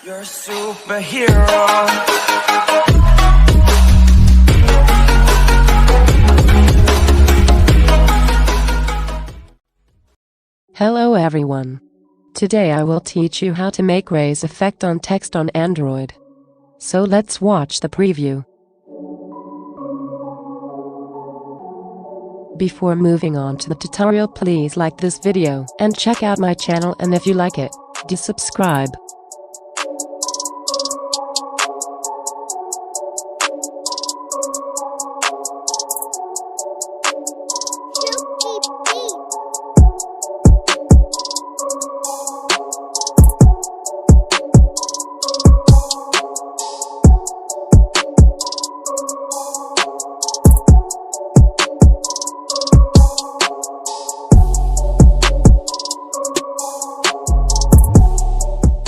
You're a superhero. Hello everyone. Today I will teach you how to make raise effect on text on Android. So let's watch the preview. Before moving on to the tutorial, please like this video and check out my channel, and if you like it, do subscribe.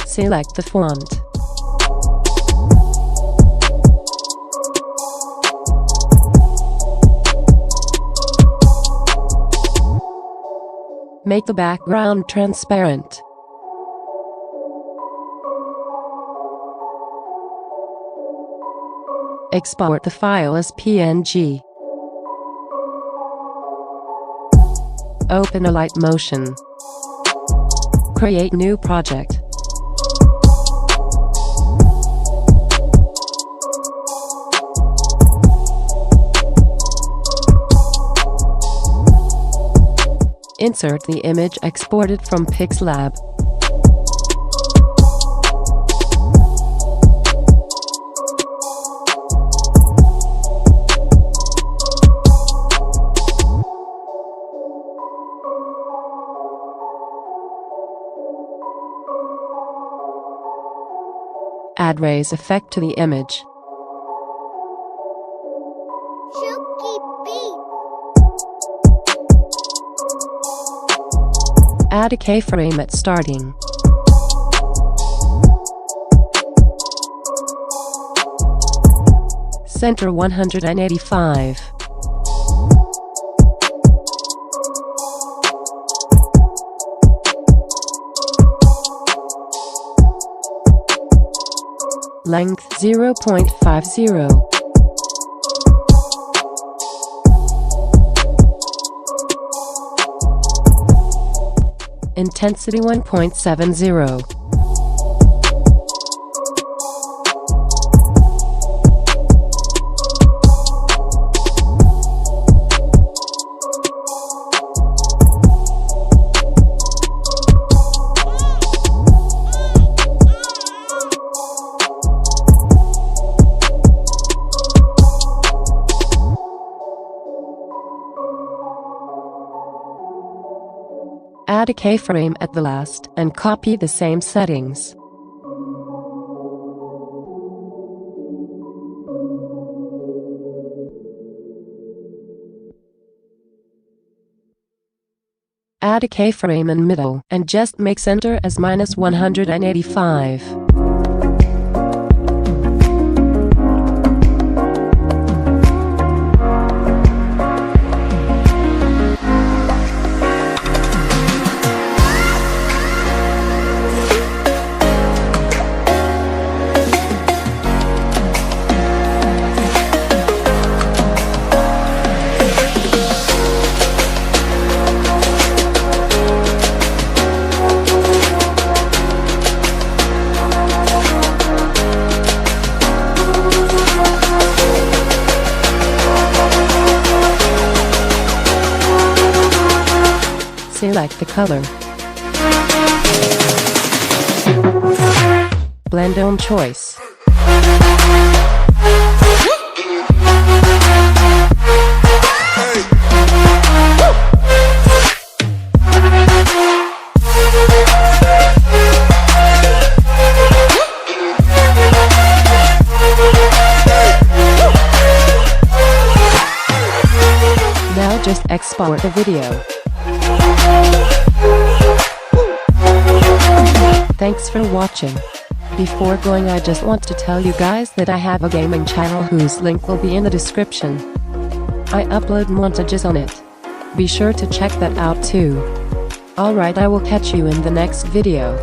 Select the font. Make the background transparent. Export the file as PNG. Open Alight Motion. Create new project. Insert the image exported from Pixlab. Add raise effect to the image. Add a keyframe at starting. Center 185. Length 0.50. Intensity 1.70. Add a keyframe at the last and copy the same settings. Add a keyframe in middle and just make center as -185. Select the color. Blend on choice. Now just export the video. Thanks for watching. Before going, I just want to tell you guys that I have a gaming channel whose link will be in the description. I upload montages on it. Be sure to check that out too. Alright, I will catch you in the next video.